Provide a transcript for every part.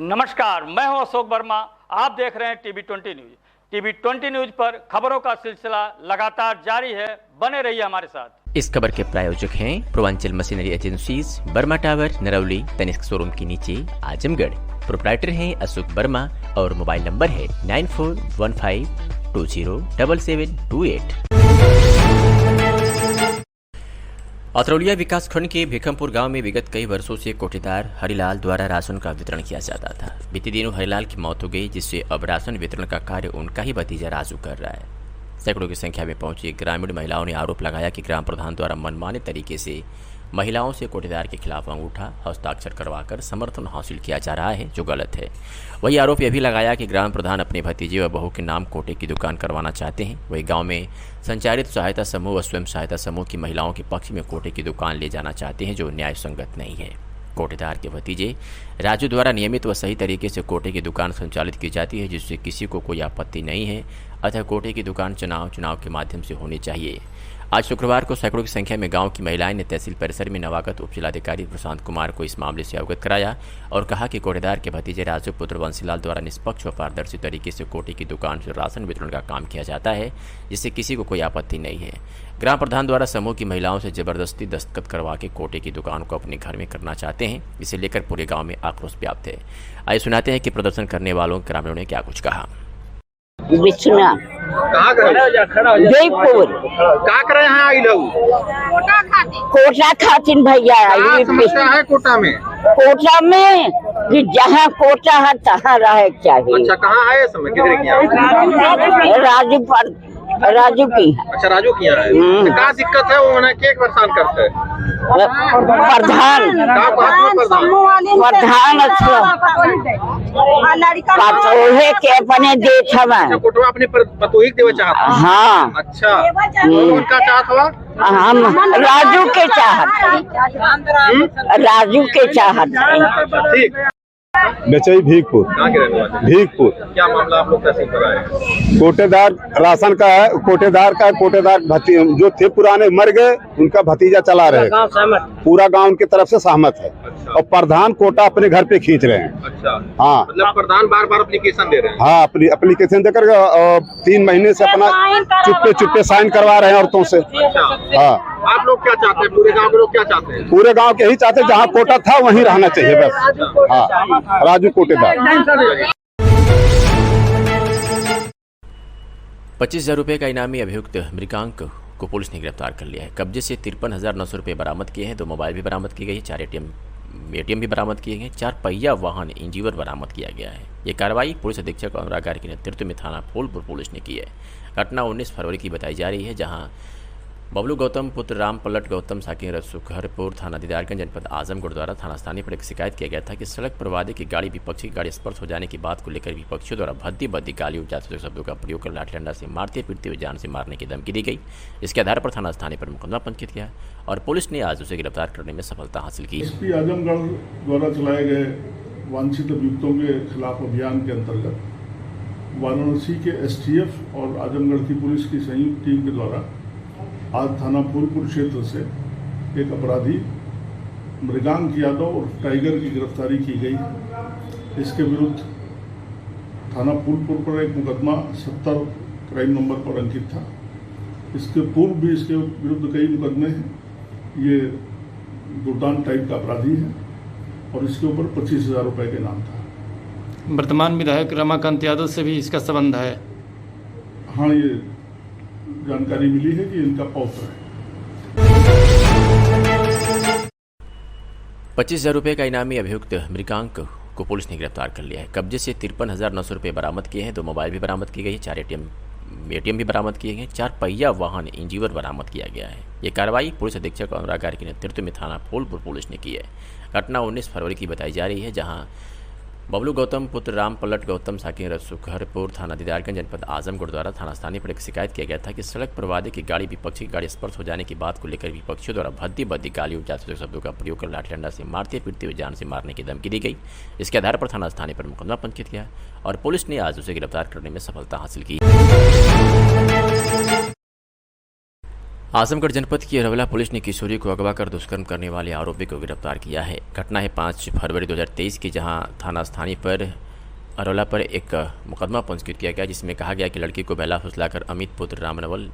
नमस्कार, मैं हूं अशोक वर्मा। आप देख रहे हैं टीवी 20 न्यूज। टीवी 20 न्यूज पर खबरों का सिलसिला लगातार जारी है। बने रहिए हमारे साथ। इस खबर के प्रायोजक हैं Purvanchal machinery agencies, Barma tower, Narauli, Tanishq showroom के नीचे, आजमगढ़। प्रोप्राइटर हैं अशोक वर्मा और मोबाइल नंबर है 9415207728। अतरौलिया विकासखंड के भिखमपुर गांव में विगत कई वर्षों से कोठेदार हरिलाल द्वारा राशन का वितरण किया जाता था। बीते दिनों हरिलाल की मौत हो गई, जिससे अब राशन वितरण का कार्य उनका ही भतीजा राजू कर रहा है। सैकड़ों की संख्या में पहुंची ग्रामीण महिलाओं ने आरोप लगाया कि ग्राम प्रधान द्वारा मनमाने तरीके से महिलाओं से कोठेदार के खिलाफ अंगूठा हस्ताक्षर करवाकर समर्थन हासिल किया जा रहा है, जो गलत है। वही आरोप यह भी लगाया कि ग्राम प्रधान अपने भतीजे व बहू के नाम कोटे की दुकान करवाना चाहते हैं। वही गांव में संचालित सहायता समूह व स्वयं सहायता समूह की महिलाओं के पक्ष में कोटे की दुकान ले जाना चाहते हैं, जो न्याय संगत नहीं है। कोटेदार के भतीजे राजू द्वारा नियमित व सही तरीके से कोटे की दुकान संचालित की जाती है, जिससे किसी को कोई आपत्ति नहीं है। अतः कोटे की दुकान चुनाव के माध्यम से होनी चाहिए। आज शुक्रवार को सैकड़ों की संख्या में गांव की महिलाएं ने तहसील परिसर में नवागत उप जिलाधिकारी प्रशांत कुमार को इस मामले से अवगत कराया और कहा कि कोटेदार के भतीजे राजू पुत्र वंशीलाल द्वारा निष्पक्ष व पारदर्शी तरीके से कोटे की दुकान से राशन वितरण का काम किया जाता है, जिससे किसी को कोई आपत्ति नहीं है। ग्राम प्रधान द्वारा समूह की महिलाओं से जबरदस्ती दस्तखत करवा के कोटे की दुकान को अपने घर में करना चाहते हैं। इसे लेकर पूरे गाँव में आक्रोश व्याप्त है। आइए सुनाते हैं कि प्रदर्शन करने वालों ग्रामीणों ने क्या कुछ कहा। बिछना जयपुर का करे हैं आई लोग कोटा खातिन भैया क्या समस्या है कोटा में? कोटा में कि जहाँ कोटा है तहाँ रहे चाहिए। अच्छा, कहाँ है समय किधर की? राजू की है। अच्छा, राजू की यहाँ है। क्या दिक्कत है? वो मैंने के परेशान करते हैं प्रधान पतोहे के अपने देख कोटवा अपने पतोही देवे चाहता। हाँ, अच्छा, उनका चाहत हुआ हम राजू के चाहत ठीक। बेचई भीखपुर। भीखपुर क्या मामला आप लोग तहसील पर आए? कोटेदार राशन का है। कोटेदार जो थे पुराने मर गए, उनका भतीजा चला रहे। पूरा गांव उनकी तरफ से सहमत है। अच्छा। और प्रधान कोटा अपने घर पे खींच रहे हैं। अच्छा, हाँ, मतलब प्रधान बार बार एप्लीकेशन दे रहे हैं। हाँ, एप्लीकेशन देकर 3 महीने से अपना चुप्पे साइन करवा रहे हैं औरतों से। अच्छा। हाँ, आप लोग क्या चाहते हैं? पूरे गाँव के लोग क्या चाहते हैं? पूरे गांव के यही चाहते हैं, जहाँ कोटा था वहीं रहना चाहिए बस। हाँ, राजू कोटेदार। 25,000 रुपये का इनामी अभियुक्त मृगांक को पुलिस ने गिरफ्तार कर लिया है। कब्जे से 53,900 रुपये बरामद किए हैं। 2 मोबाइल भी बरामद की गई, 4 ATM भी बरामद किए गए, 4 पहिया वाहन इंजीवर बरामद किया गया है। ये कार्रवाई पुलिस अधीक्षक अनुराग आर्य के नेतृत्व में थाना फूलपुर पुलिस ने की है। घटना 19 फरवरी की बताई जा रही है, जहां बबलू गौतम पुत्र राम पलट गौतम साकिन सुखहरपुर थाना दीदारगंज जनपद आजमगढ़ द्वारा थाना स्थानीय पर एक शिकायत किया गया था कि सड़क पर वादे की गाड़ी विपक्षी की गाड़ी स्पर्श हो जाने की बात को लेकर विपक्षियों द्वारा भद्दी गालियों जाति शब्दों का प्रयोग कर लाठी डंडा से मारते पीटते हुए जान से मारने की धमकी दी गई। इसके आधार पर थाना स्थानीय पर मुकदमा पंजीकृत किया और पुलिस ने आज उसे गिरफ्तार करने में सफलता हासिल की। एसपी आजमगढ़ द्वारा चलाए गए वांछित अभियुक्तों के खिलाफ अभियान के अंतर्गत वाराणसी के STF और आजमगढ़ की पुलिस की संयुक्त टीम के द्वारा आज थाना फूलपुर क्षेत्र से एक अपराधी मृगांक यादव और टाइगर की गिरफ्तारी की गई। इसके विरुद्ध थाना फूलपुर पर एक मुकदमा 70 क्राइम नंबर पर अंकित था। इसके पूर्व भी इसके विरुद्ध कई मुकदमे हैं। ये दुर्दान टाइप का अपराधी है और इसके ऊपर 25,000 रुपये का इनाम था। वर्तमान विधायक रमाकांत यादव से भी इसका संबंध है। हाँ, ये जानकारी मिली है कि इनका पौत्र है। 25,000 रुपये का इनामी अभियुक्त मृगांक को पुलिस ने गिरफ्तार कर लिया है। कब्जे से 53,900 रुपये बरामद किए हैं। 2 मोबाइल भी बरामद की गई, 4 ATM भी बरामद किए गए, 4 पहिया वाहन इंजीवर बरामद किया गया है। ये कार्रवाई पुलिस अधीक्षक अनुराग आर्य के नेतृत्व में थाना फूलपुर पुलिस ने की है। घटना 19 फरवरी की बताई जा रही है, जहाँ बबलू गौतम पुत्र राम पलट गौतम साकिन सुखहरपुर थाना दीदारगंज जनपद आजमगढ़ द्वारा थाना स्थानीय पर एक शिकायत किया गया था कि सड़क पर वादे की गाड़ी विपक्षी की गाड़ी स्पर्श हो जाने की बात को लेकर विपक्षियों द्वारा भद्दी गालियों जाति शब्दों का प्रयोग कर लाठी डंडा से मारते पीटते हुए जान से मारने की धमकी दी गई। इसके आधार पर थाना स्थानीय पर मुकदमा पंजीकृत किया और पुलिस ने आज उसे गिरफ्तार करने में सफलता हासिल की। आजमगढ़ जनपद की अरवला पुलिस ने किशोरी को अगवा कर दुष्कर्म करने वाले आरोपी को गिरफ्तार किया है। घटना है 5 फरवरी 2023 की, जहां थाना स्थानीय पर अरवला पर एक मुकदमा पंजीकृत किया गया, जिसमें कहा गया कि लड़की को बहला फुसलाकर अमित पुत्र रामनवल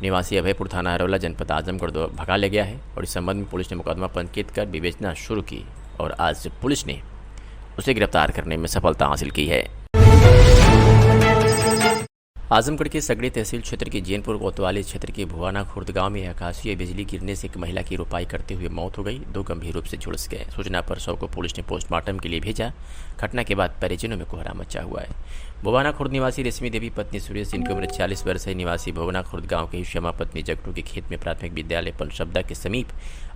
निवासी अभयपुर थाना अरवला जनपद आजमगढ़ भगा ले गया है। और इस संबंध में पुलिस ने मुकदमा पंजीकृत कर विवेचना शुरू की और आज पुलिस ने उसे गिरफ्तार करने में सफलता हासिल की है। आजमगढ़ के सगड़ी तहसील क्षेत्र के जैनपुर कोतवाली क्षेत्र के भुआना खुर्द गांव में आकाशीय बिजली गिरने से एक महिला की रुपाई करते हुए मौत हो गई। 2 गंभीर रूप से झुलस गए। सूचना पर शव को पुलिस ने पोस्टमार्टम के लिए भेजा। घटना के बाद परिजनों में कोहरा मचा हुआ है। भुआना खुर्द निवासी रेशमी देवी पत्नी सुरेश, जिनकी उम्र 40 वर्ष है, निवासी भुआना खुर्द गाँव के श्यामा पत्नी जगटू के खेत में प्राथमिक विद्यालय पनशब्दा के समीप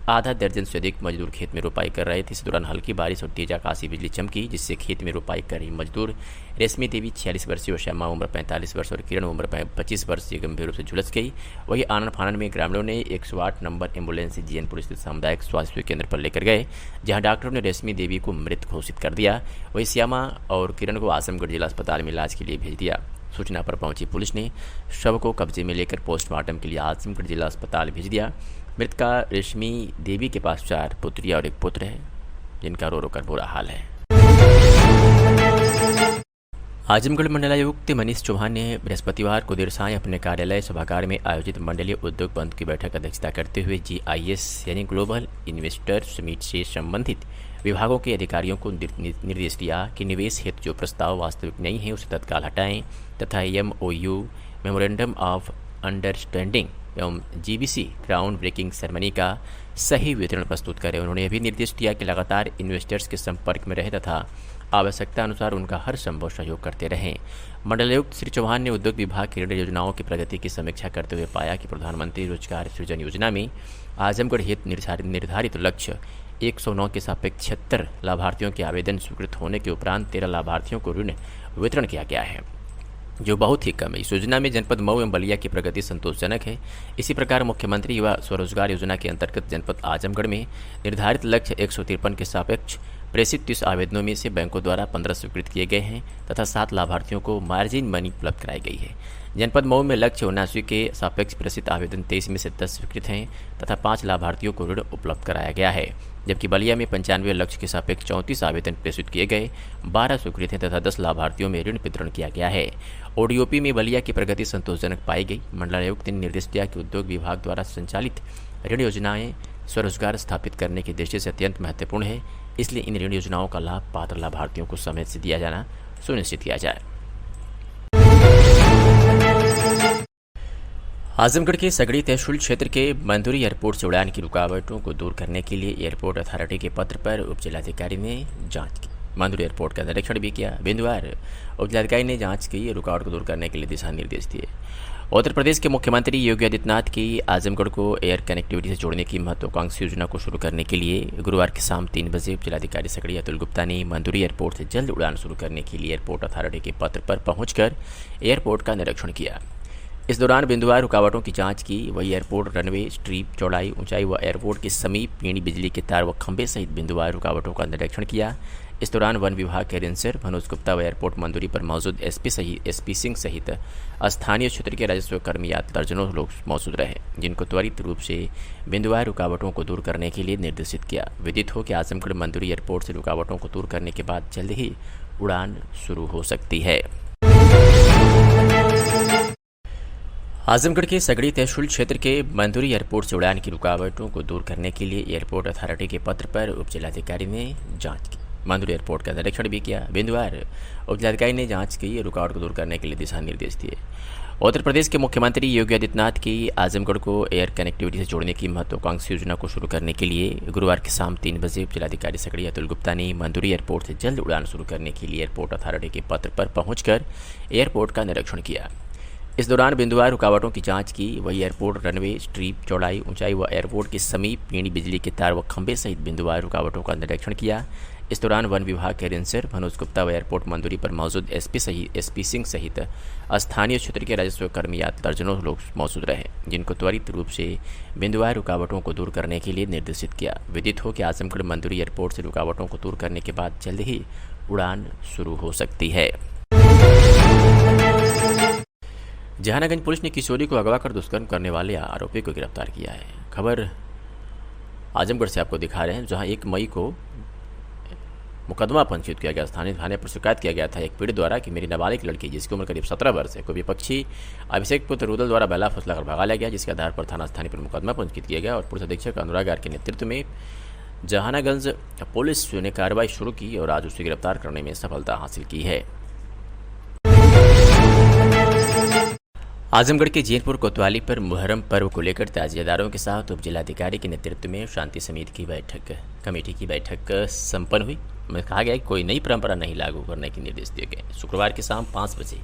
आधा दर्जन से अधिक मजदूर खेत में रुपाई कर रहे थे। इस दौरान हल्की बारिश और तेज आकाशीय बिजली चमकी, जिससे खेत में रुपाई कर रही मजदूर रेशमी देवी 46 वर्षीय और श्यामा उम्र 45 वर्ष और किरण उम्र 25 वर्ष से गंभीर रूप से झुलस गई। वही आनन फानन में ग्रामीणों ने 108 नंबर एम्बुलेंस से जैनपुर स्थित सामुदायिक स्वास्थ्य केंद्र पर लेकर गए, जहां डॉक्टरों ने रेशमी देवी को मृत घोषित कर दिया। वही श्यामा और किरण को आजमगढ़ जिला अस्पताल में इलाज के लिए भेज दिया। सूचना पर पहुंची पुलिस ने शव को कब्जे में लेकर पोस्टमार्टम के लिए आजमगढ़ जिला अस्पताल भेज दिया। मृतका रेशमी देवी के पास 4 पुत्रियां और 1 पुत्र है, जिनका रो रो कर बुरा हाल है। आजमगढ़ मंडलायुक्त मनीष चौहान ने बृहस्पतिवार को देर सायं अपने कार्यालय सभागार में आयोजित मंडलीय उद्योग बंद की बैठक अध्यक्षता करते हुए GIS यानी ग्लोबल इन्वेस्टर समिट से संबंधित विभागों के अधिकारियों को निर्देश दिया कि निवेश हेतु जो प्रस्ताव वास्तविक नहीं है उसे तत्काल हटाएं तथा MOU मेमोरेंडम ऑफ अंडरस्टैंडिंग एवं GBC ग्राउंड ब्रेकिंग सेरेमनी का सही विवरण प्रस्तुत करें। उन्होंने यह भी निर्देश दिया कि लगातार इन्वेस्टर्स के संपर्क में रहे तथा आवश्यकता अनुसार उनका हर संभव सहयोग करते रहें। मंडलायुक्त श्री चौहान ने उद्योग विभाग की ऋण योजनाओं की प्रगति की समीक्षा करते हुए पाया कि प्रधानमंत्री रोजगार सृजन योजना में आजमगढ़ हेतु निर्धारित लक्ष्य 109 के सापेक्ष 76 लाभार्थियों के आवेदन स्वीकृत होने के उपरांत 13 लाभार्थियों को ऋण वितरण किया गया है, जो बहुत ही कम है। इस योजना में जनपद मऊ एवं बलिया की प्रगति संतोषजनक है। इसी प्रकार मुख्यमंत्री युवा स्वरोजगार योजना के अंतर्गत जनपद आजमगढ़ में निर्धारित लक्ष्य 153 के सापेक्ष प्रेषित 30 आवेदनों में से बैंकों द्वारा 15 स्वीकृत किए गए हैं तथा 7 लाभार्थियों को मार्जिन मनी उपलब्ध कराई गई है। जनपद मऊ में लक्ष्य 79 के सापेक्ष प्रेषित आवेदन 23 में से 10 स्वीकृत हैं तथा 5 लाभार्थियों को ऋण उपलब्ध कराया गया है, जबकि बलिया में 95 लक्ष्य के सापेक्ष 34 आवेदन प्रेषित किए गए, 12 स्वीकृत हैं तथा 10 लाभार्थियों में ऋण वितरण किया गया है। ODOP में बलिया की प्रगति संतोषजनक पाई गई। मंडलायुक्त ने निर्देश दिया कि उद्योग विभाग द्वारा संचालित ऋण योजनाएं स्वरोजगार स्थापित करने की दृष्टि से अत्यंत महत्वपूर्ण है, इसलिए इन ऋण योजनाओं का लाभ पात्र लाभार्थियों को समय से दिया जाना सुनिश्चित किया जाए। आजमगढ़ के सगड़ी तहसील क्षेत्र के मंदुरी एयरपोर्ट से उड़ान की रुकावटों को दूर करने के लिए एयरपोर्ट अथॉरिटी के पत्र पर उप जिलाधिकारी ने जांच की। मंदुरी एयरपोर्ट का निरीक्षण भी किया। बिंदुवार उप जिलाधिकारी ने जांच की, रुकावट को दूर करने के लिए दिशा निर्देश दिए। उत्तर प्रदेश के मुख्यमंत्री योगी आदित्यनाथ की आजमगढ़ को एयर कनेक्टिविटी से जोड़ने की महत्वाकांक्षी योजना को शुरू करने के लिए गुरुवार की शाम 3 बजे उप जिलाधिकारी सगड़ी अतुल गुप्ता ने मंदुरी एयरपोर्ट से जल्द उड़ान शुरू करने के लिए एयरपोर्ट अथॉरिटी के पत्र पर पहुंचकर एयरपोर्ट का निरीक्षण किया। इस दौरान बिंदुवार रुकावटों की जांच की। वही एयरपोर्ट रनवे, स्ट्रीप, चौड़ाई, ऊंचाई व एयरपोर्ट के समीप पीणी बिजली के तार व खंभे सहित बिंदुवार रुकावटों का निरीक्षण किया। इस दौरान वन विभाग के रेंजर मनोज गुप्ता व एयरपोर्ट मंदुरी पर मौजूद SP सिंह सहित स्थानीय क्षेत्र के राजस्व कर्मी दर्जनों लोग मौजूद रहे, जिनको त्वरित रूप से बिंदुवार रुकावटों को दूर करने के लिए निर्देशित किया। विदित हो कि आजमगढ़ मंदुरी एयरपोर्ट से रुकावटों को दूर करने के बाद जल्द ही उड़ान शुरू हो सकती है। आजमगढ़ के सगड़ी तहसील क्षेत्र के मंदुरी एयरपोर्ट से उड़ान की रुकावटों को दूर करने के लिए एयरपोर्ट अथॉरिटी के पत्र पर उप जिलाधिकारी ने जांच की। मंदुरी एयरपोर्ट का निरीक्षण भी किया। बिंदुवार उप जिलाधिकारी ने जांच की, रुकावट को दूर करने के लिए दिशा निर्देश दिए। उत्तर प्रदेश के मुख्यमंत्री योगी आदित्यनाथ की आजमगढ़ को एयर कनेक्टिविटी से जोड़ने की महत्वाकांक्षी योजना को शुरू करने के लिए गुरुवार की शाम 3 बजे उप जिलाधिकारी सगड़ी अतुल गुप्ता ने मंदुरी एयरपोर्ट से जल्द उड़ान शुरू करने के लिए एयरपोर्ट अथॉरिटी के पत्र पर पहुंचकर एयरपोर्ट का निरीक्षण किया। इस दौरान बिंदुवार रुकावटों की जांच की। वही एयरपोर्ट रनवे, स्ट्रीप, चौड़ाई, ऊंचाई व एयरपोर्ट के समीप पीणी बिजली के तार व खंभे सहित बिंदुवार रुकावटों का निरीक्षण किया। इस दौरान वन विभाग के रेंजर मनोज गुप्ता व एयरपोर्ट मंदुरी पर मौजूद SP सिंह सहित स्थानीय क्षेत्र के राजस्व कर्मी दर्जनों लोग मौजूद रहे, जिनको त्वरित रूप से बिंदुवार रुकावटों को दूर करने के लिए निर्देशित किया। विदित हो कि आजमगढ़ मंदुरी एयरपोर्ट से रुकावटों को दूर करने के बाद जल्द ही उड़ान शुरू हो सकती है। जहानागंज पुलिस ने किशोरी को अगवा कर दुष्कर्म करने वाले आरोपी को गिरफ्तार किया है। खबर आजमगढ़ से आपको दिखा रहे हैं, जहां 1 मई को मुकदमा पंजीकृत किया गया। स्थानीय थाने पर शिकायत किया गया था एक पीड़ित द्वारा कि मेरी नाबालिग लड़की जिसकी उम्र करीब 17 वर्ष है को विपक्षी अभिषेक पुत्र रुदल द्वारा बेला फसला कर भगा लिया गया, जिसके आधार पर थाना स्थानीय पर मुकदमा पंजीकृत किया गया और पुलिस अधीक्षक अनुराग आर के नेतृत्व में जहानागंज पुलिस ने कार्रवाई शुरू की और आज उसे गिरफ्तार करने में सफलता हासिल की है। आजमगढ़ के जैनपुर कोतवाली पर मुहर्रम पर्व को लेकर ताजियादारों के साथ उप जिलाधिकारी के नेतृत्व में शांति समिति की कमेटी की बैठक संपन्न हुई। में कहा गया कि कोई नई परंपरा नहीं लागू करने के निर्देश दिए गए। शुक्रवार की शाम 5 बजे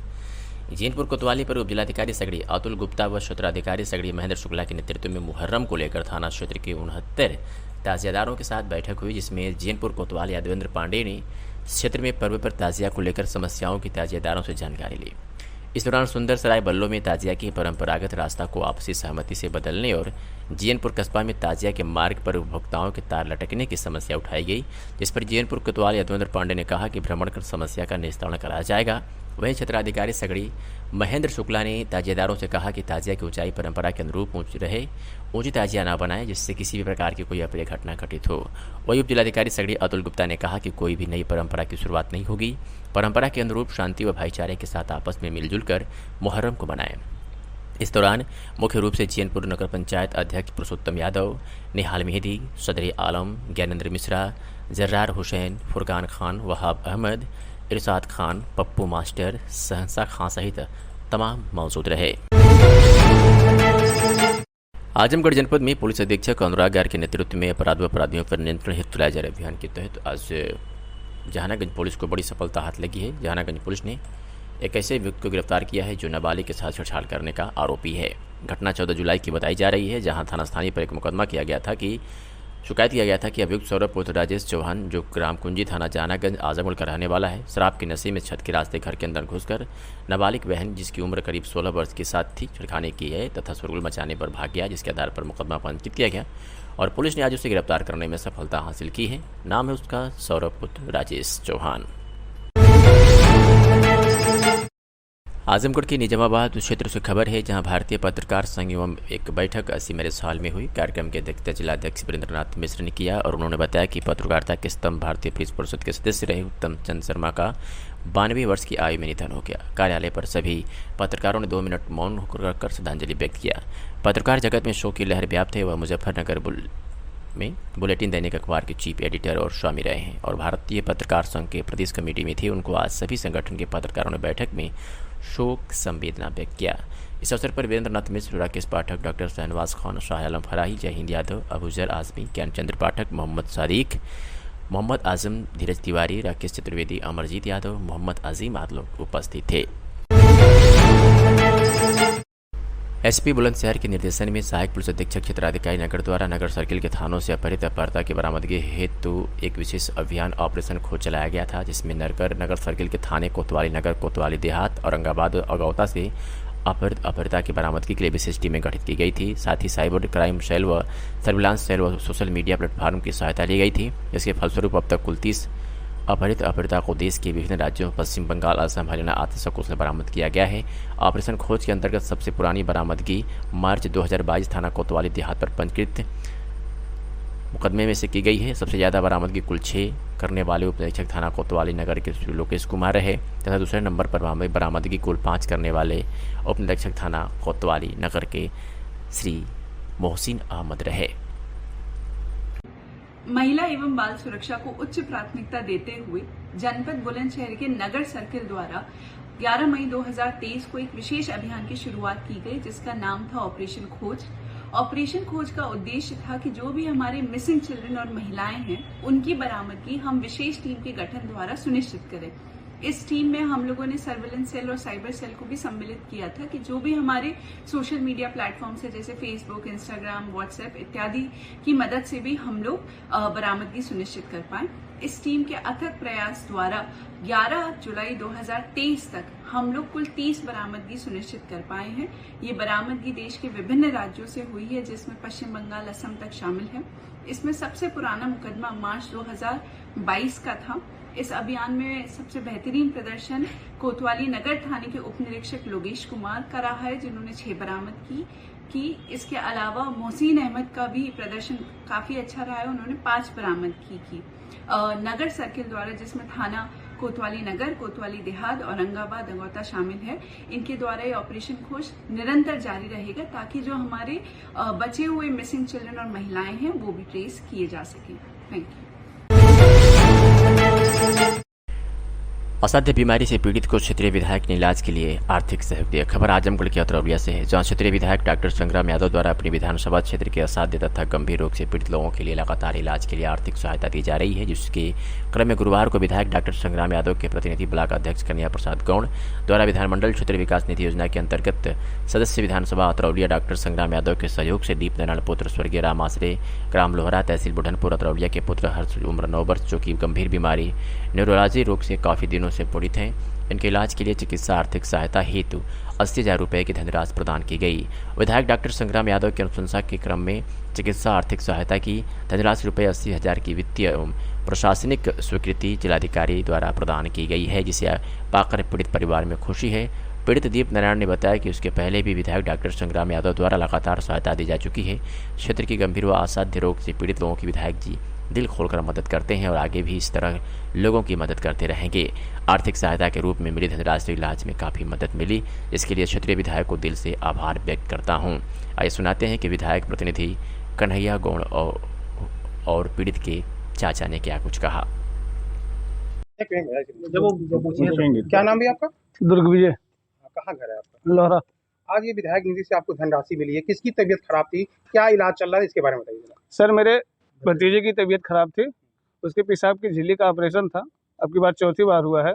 जैनपुर कोतवाली पर उप जिलाधिकारी सगड़ी अतुल गुप्ता व क्षेत्राधिकारी सगड़ी महेंद्र शुक्ला के नेतृत्व में मुहर्रम को लेकर थाना क्षेत्र के 69 ताजियादारों के साथ बैठक हुई, जिसमें जैनपुर कोतवाली यादवेंद्र पांडे ने क्षेत्र में पर्व पर ताजिया को लेकर समस्याओं की ताजियादारों से जानकारी ली। इस दौरान सुंदर सराय बल्लो में ताजिया की परंपरागत रास्ता को आपसी सहमति से बदलने और जैनपुर कस्बा में ताजिया के मार्ग पर उपभोक्ताओं के तार लटकने की समस्या उठाई गई, जिस पर जैनपुर कोतवाली यादवेंद्र पांडे ने कहा कि भ्रमण कर समस्या का निस्तारण कराया जाएगा। वहीं क्षेत्राधिकारी सगड़ी महेंद्र शुक्ला ने ताजियादारों से कहा कि ताजिया की ऊंचाई परंपरा के अनुरूप ऊंची ताजिया न बनाए, जिससे किसी भी प्रकार की कोई अप्रिय घटना घटित हो। वहीं उप जिलाधिकारी सगड़ी अतुल गुप्ता ने कहा कि कोई भी नई परंपरा की शुरुआत नहीं होगी, परंपरा के अनुरूप शांति व भाईचारे के साथ आपस में मिलजुल कर मुहर्रम को मनाएं। इस दौरान मुख्य रूप से जैनपुर नगर पंचायत अध्यक्ष पुरुषोत्तम यादव, निहाल मेहदी, सदर आलम, ज्ञानेंद्र मिश्रा, जर्रार हुसैन, फुरकान खान, वहाब अहमद, इरशाद खान, पप्पू मास्टर, सहंसा खान सहित तमाम मौजूद रहे। आजमगढ़ जनपद में पुलिस अधीक्षक अनुराग आर के नेतृत्व में अपराध व अपराधियों पर नियंत्रण हेतु चलाए जा रहे अभियान के तहत आज जहानागंज पुलिस को बड़ी सफलता हाथ लगी है। जहानागंज पुलिस ने एक ऐसे व्यक्ति को गिरफ्तार किया है जो नाबालिग के साथ छेड़छाड़ करने का आरोपी है। घटना 14 जुलाई की बताई जा रही है, जहां थाना स्थानीय पर एक मुकदमा किया गया था कि शिकायत किया गया था कि अभियुक्त सौरभ पुत्र राजेश चौहान, जो ग्राम कुंजी थाना जहानागंज आजमगढ़ का रहने वाला है, शराब के नशे में छत के रास्ते घर के अंदर घुसकर नाबालिग बहन जिसकी उम्र करीब 16 वर्ष के साथ थी छेड़खानी की है तथा शोरगुल मचाने पर भाग गया, जिसके आधार पर मुकदमा पंजीकृत किया गया और पुलिस ने आज उसे गिरफ्तार करने में सफलता हासिल की है। नाम है उसका सौरभ पुत्र राजेश चौहान। आजमगढ़ के निजामाबाद क्षेत्र से खबर है, जहां भारतीय पत्रकार संघ एवं एक बैठक 80 मैरिज हॉल में हुई। कार्यक्रम की अध्यक्षता जिलाध्यक्ष वीरेंद्रनाथ मिश्र ने किया और उन्होंने बताया कि पत्रकारिता के स्तंभ भारतीय प्रेस परिषद के सदस्य रहे उत्तम चंद शर्मा का 92 वर्ष की आयु में निधन हो गया। कार्यालय पर सभी पत्रकारों ने 2 मिनट मौन होकर श्रद्धांजलि व्यक्त किया। पत्रकार जगत में शोक की लहर व्याप्त है। वह मुजफ्फरनगर में बुलेटिन दैनिक अखबार के चीफ एडिटर और स्वामी रहे हैं और भारतीय पत्रकार संघ के प्रदेश कमेटी में थे। उनको आज सभी संगठन के पत्रकारों ने बैठक में शोक संवेदना व्यक्त किया। इस अवसर पर वीरेंद्रनाथ मिश्र, राकेश पाठक, डॉक्टर शहनवाज खान, शाह आलम फराही, जय हिंद यादव, अबूजर आजमी, ज्ञानचंद्र पाठक, मोहम्मद सादिक, मोहम्मद आजम, धीरज तिवारी, राकेश चतुर्वेदी, अमरजीत यादव, मोहम्मद अजीम आदि लोग उपस्थित थे। एसपी बुलंदशहर के निर्देशन में सहायक पुलिस अधीक्षक क्षेत्राधिकारी नगर द्वारा नगर सर्किल के थानों से अपहृत अपहर्ता की बरामदगी हेतु एक विशेष अभियान ऑपरेशन खोज चलाया गया था, जिसमें नगर सर्किल के थाने कोतवाली नगर, कोतवाली देहात, औरंगाबाद और अगौता से अपहृत अपहर्ता की बरामदगी के लिए विशेष टीमें गठित की गई थी। साथ ही साइबर क्राइम सेल व सर्विलांस सेल व सोशल मीडिया प्लेटफॉर्म की सहायता ली गई थी। जिसके फलस्वरूप अब तक कुल 30 अपहृत अपहर्ता को देश के विभिन्न राज्यों पश्चिम बंगाल, असम, हरियाणा आदि से कुशल बरामद किया गया है। ऑपरेशन खोज के अंतर्गत सबसे पुरानी बरामदगी मार्च 2022 थाना कोतवाली देहात पर पंजीकृत मुकदमे में से की गई है। सबसे ज़्यादा बरामदगी कुल 6 करने वाले उप निरीक्षक थाना कोतवाली नगर के श्री लोकेश कुमार रहे तथा दूसरे नंबर पर बरामदगी कुल 5 करने वाले उप निरीक्षक थाना कोतवाली नगर के श्री मोहसिन अहमद रहे। महिला एवं बाल सुरक्षा को उच्च प्राथमिकता देते हुए जनपद बुलंदशहर के नगर सर्किल द्वारा 11 मई 2023 को एक विशेष अभियान की शुरुआत की गई, जिसका नाम था ऑपरेशन खोज। ऑपरेशन खोज का उद्देश्य था कि जो भी हमारे मिसिंग चिल्ड्रन और महिलाएं हैं, उनकी बरामदगी हम विशेष टीम के गठन द्वारा सुनिश्चित करें। इस टीम में हम लोगों ने सर्विलेंस सेल और साइबर सेल को भी सम्मिलित किया था कि जो भी हमारे सोशल मीडिया प्लेटफॉर्म्स है, जैसे फेसबुक, इंस्टाग्राम, व्हाट्सएप इत्यादि की मदद से भी हम लोग बरामदगी सुनिश्चित कर पाए। इस टीम के अथक प्रयास द्वारा 11 जुलाई 2023 तक हम लोग कुल 30 बरामदगी सुनिश्चित कर पाए हैं। ये बरामदगी देश के विभिन्न राज्यों से हुई है, जिसमें पश्चिम बंगाल, असम तक शामिल है। इसमें सबसे पुराना मुकदमा मार्च 2022 का था, इस अभियान में सबसे बेहतरीन प्रदर्शन कोतवाली नगर थाने के उप निरीक्षक लोकेश कुमार का रहा है, जिन्होंने 6 बरामद की। इसके अलावा मोहसिन अहमद का भी प्रदर्शन काफी अच्छा रहा है, उन्होंने 5 बरामद की। नगर सर्किल द्वारा, जिसमें थाना कोतवाली नगर, कोतवाली देहात, औरंगाबाद, अगौता शामिल है, इनके द्वारा ये ऑपरेशन खोज निरंतर जारी रहेगा ताकि जो हमारे बचे हुए मिसिंग चिल्ड्रन और महिलाएं हैं वो भी ट्रेस किए जा सकें। Thank you. असाध्य बीमारी से पीड़ित को क्षेत्रीय विधायक ने इलाज के लिए आर्थिक सहयोग दिया। खबर आजमगढ़ के अतरौलिया से है, जहां क्षेत्रीय विधायक डॉक्टर संग्राम यादव द्वारा अपनी विधानसभा क्षेत्र के असाध्य तथा गंभीर रोग से पीड़ित लोगों के लिए लगातार इलाज के लिए आर्थिक सहायता दी जा रही है, जिसके क्रम में गुरुवार को विधायक डॉक्टर संग्राम यादव के प्रतिनिधि ब्लॉक अध्यक्ष कन्या प्रसाद गौड़ द्वारा विधानमंडल क्षेत्रीय विकास निधि योजना के अंतर्गत सदस्य विधानसभा अतरौलिया डॉक्टर संग्राम यादव के सहयोग से दीप नारायण पुत्र स्वर्गीय राम आश्रे, ग्राम लोहरा, तहसील बुढ़नपुर, अतरौलिया के पुत्र हर्ष, उम्र 9 वर्ष, जो कि गंभीर बीमारी न्यूरोलॉजी रोग से काफी दिनों से पीड़ित हैं, इनके इलाज के लिए चिकित्सा आर्थिक सहायता हेतु 80,000 रुपये की धनराशि प्रदान की गई। विधायक डॉक्टर संग्राम यादव की अनुशंसा के क्रम में चिकित्सा आर्थिक सहायता की धनराशि रुपये 80,000 की वित्तीय एवं प्रशासनिक स्वीकृति जिलाधिकारी द्वारा प्रदान की गई है, जिसे पाकर पीड़ित परिवार में खुशी है। पीड़ित दीप नारायण ने बताया कि उसके पहले भी विधायक डॉक्टर संग्राम यादव द्वारा लगातार सहायता दी जा चुकी है। क्षेत्र की गंभीर व असाध्य रोग से पीड़ित लोगों की विधायक जी दिल खोलकर मदद करते हैं और आगे भी इस तरह लोगों की मदद करते रहेंगे। आर्थिक सहायता के रूप में मिली धनराशि इलाज में काफ़ी मदद मिली, इसके लिए क्षेत्रीय विधायक को दिल से आभार व्यक्त करता हूं। आइए सुनाते हैं कि विधायक प्रतिनिधि कन्हैया गौड़ और पीड़ित के चाचा ने क्या कुछ कहा। क्या नाम है आपका? दुर्ग विजय। कहाँ घर है आपका? लोहरा। आज ये विधायक निधि से आपको धनराशि मिली है, किसकी तबीयत खराब थी, क्या इलाज चल रहा है, इसके बारे में बताइए। सर, मेरे भतीजे की तबीयत खराब थी, उसके पेशाब की झिल्ली का ऑपरेशन था, अब की बार 4थी बार हुआ है।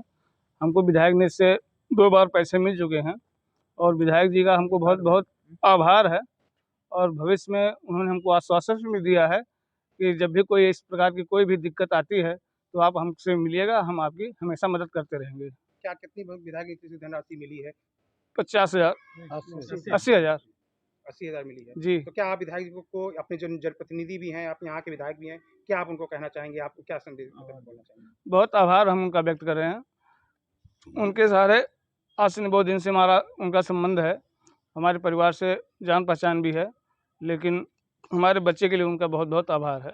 हमको विधायक निधि से 2 बार पैसे मिल चुके हैं और विधायक जी का हमको बहुत बहुत आभार है। और भविष्य में उन्होंने हमको आश्वासन भी दिया है कि जब भी कोई इस प्रकार की कोई भी दिक्कत आती है तो आप हमसे मिलिएगा, हम आपकी हमेशा मदद करते रहेंगे। क्या कितनी विधायक निधि से धनराशि मिली है? 50,000 80,000 80,000 मिली है जी। तो क्या आप विधायक को अपने जो जनप्रतिनिधि भी हैं, आप यहाँ के विधायक भी हैं, क्या आप उनको कहना चाहेंगे, आपको क्या संदेश बोलना चाहेंगे? बहुत आभार हम उनका व्यक्त कर रहे हैं। उनके सारे आज से बहुत दिन से हमारा उनका संबंध है, हमारे परिवार से जान पहचान भी है, लेकिन हमारे बच्चे के लिए उनका बहुत बहुत आभार है।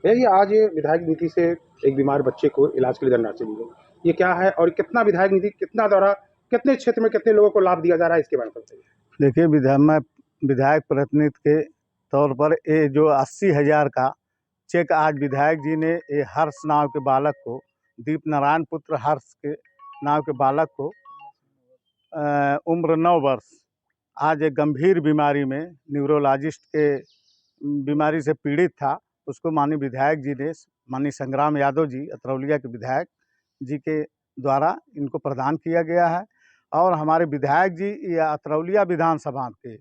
ये आज विधायक निधि से एक बीमार बच्चे को इलाज के लिए धनराशि दी गई, ये क्या है और कितना विधायक निधि कितना द्वारा कितने क्षेत्र में कितने लोगों को लाभ दिया जा रहा है, इसके बारे में बताइए। देखिए, मैं विधायक प्रतिनिधि के तौर पर ये जो 80,000 का चेक आज विधायक जी ने ये हर्ष नाव के बालक को, दीप नारायण पुत्र हर्ष के नाव के बालक को, उम्र 9 वर्ष, आज एक गंभीर बीमारी में न्यूरोलॉजिस्ट के बीमारी से पीड़ित था, उसको माननीय विधायक जी ने, माननीय संग्राम यादव जी अतरौलिया के विधायक जी के द्वारा इनको प्रदान किया गया है। और हमारे विधायक जी या अतरौलिया विधानसभा के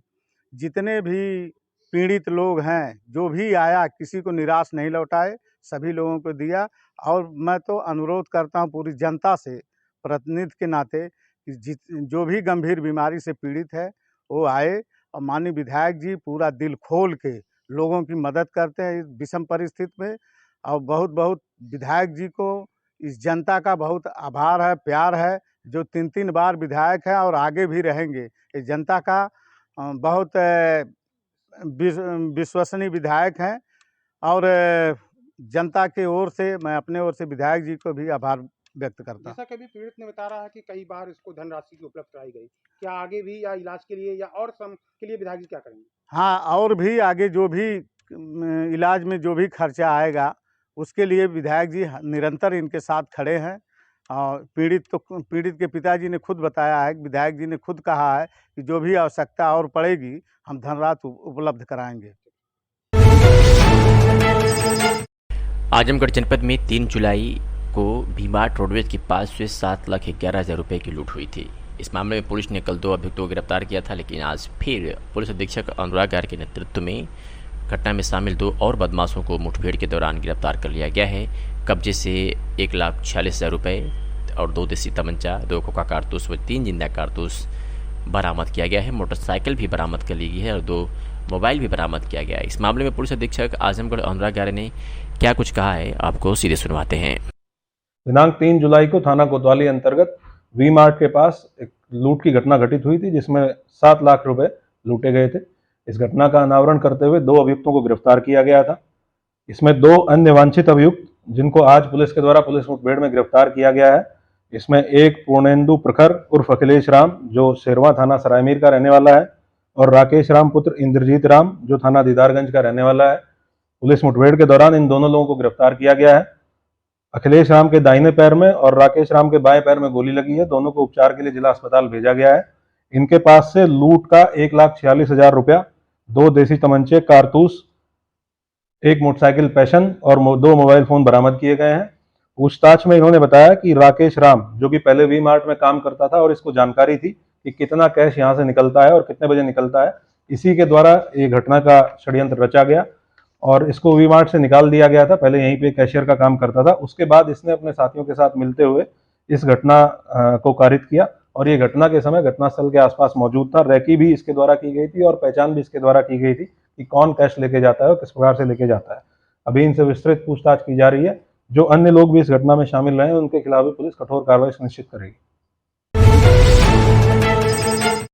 जितने भी पीड़ित लोग हैं, जो भी आया किसी को निराश नहीं लौटाए, सभी लोगों को दिया। और मैं तो अनुरोध करता हूं पूरी जनता से प्रतिनिधि के नाते कि जो भी गंभीर बीमारी से पीड़ित है वो आए, और माननीय विधायक जी पूरा दिल खोल के लोगों की मदद करते हैं इस विषम परिस्थिति में। और बहुत बहुत विधायक जी को इस जनता का बहुत आभार है, प्यार है, जो 3 बार विधायक हैं और आगे भी रहेंगे। इस जनता का बहुत विश्वसनीय विधायक हैं और जनता के ओर से मैं अपने ओर से विधायक जी को भी आभार व्यक्त करता हूं। जैसा कभी पीड़ित ने बता रहा है कि कई बार इसको धनराशि की उपलब्ध कराई गई, क्या आगे भी या इलाज के लिए या और श्रम के लिए विधायक जी क्या करेंगे? हाँ, और भी आगे जो भी इलाज में जो भी खर्चा आएगा उसके लिए विधायक जी निरंतर इनके साथ खड़े हैं। और पीड़ित के पिताजी ने खुद बताया है, विधायक जी ने खुद कहा है कि जो भी आवश्यकता और पड़ेगी हम धनराशि उपलब्ध कराएंगे। आजमगढ़ जनपद में 3 जुलाई को भीमाट रोडवेज के पास से 7,11,000 रुपये की लूट हुई थी। इस मामले में पुलिस ने कल 2 अभियुक्तों को गिरफ्तार किया था, लेकिन आज फिर पुलिस अधीक्षक अनुराग गार के नेतृत्व में घटना में शामिल 2 और बदमाशों को मुठभेड़ के दौरान गिरफ्तार कर लिया गया है। कब्जे से 1,46,000 रुपये और 2 देसी तमंचा, 2 खोखा कारतूस व 3 जिंदा कारतूस बरामद किया गया है। मोटरसाइकिल भी बरामद कर ली गई है और 2 मोबाइल भी बरामद किया गया है। इस मामले में पुलिस अधीक्षक आजमगढ़ अनुराग गारे ने क्या कुछ कहा है आपको सीधे सुनवाते हैं। दिनांक 3 जुलाई को थाना कोतवाली अंतर्गत वी मार्ट के पास एक लूट की घटना घटित हुई थी, जिसमें 7 लाख रुपए लूटे गए थे। इस घटना का अनावरण करते हुए 2 अभियुक्तों को गिरफ्तार किया गया था। इसमें 2 अन्य वांछित अभियुक्त जिनको आज पुलिस के द्वारा पुलिस मुठभेड़ में गिरफ्तार किया गया है। इसमें एक पूर्णेंदु प्रखर उर्फ अखिलेश राम जो शेरवा थाना सरायमीर का रहने वाला है, और राकेश राम पुत्र इंद्रजीत राम जो थाना दीदारगंज का रहने वाला है। पुलिस मुठभेड़ के दौरान इन दोनों लोगों को गिरफ्तार किया गया है। अखिलेश राम के दाहिने पैर में और राकेश राम के बाएं पैर में गोली लगी है। दोनों को उपचार के लिए जिला अस्पताल भेजा गया है। इनके पास से लूट का 1,46,000 रुपया, 2 देसी तमंचे, कारतूस, एक मोटरसाइकिल पैशन और 2 मोबाइल फोन बरामद किए गए हैं। पूछताछ में इन्होंने बताया कि राकेश राम जो कि पहले वी मार्ट में काम करता था और इसको जानकारी थी कि कितना कैश यहाँ से निकलता है और कितने बजे निकलता है, इसी के द्वारा ये घटना का षड्यंत्र रचा गया और इसको वी मार्ट से निकाल दिया गया था। पहले यहीं पे कैशियर का काम करता था। उसके बाद इसने अपने साथियों के साथ मिलते हुए इस घटना को कारित किया और ये घटना के समय घटनास्थल के आसपास मौजूद था। रैकी भी इसके द्वारा की गई थी और पहचान भी इसके द्वारा की गई थी कि कौन कैश लेके जाता है और किस प्रकार से लेके जाता है। अभी इनसे विस्तृत पूछताछ की जा रही है। जो अन्य लोग भी इस घटना में शामिल रहे हैं उनके खिलाफ भी पुलिस कठोर कार्रवाई सुनिश्चित करेगी।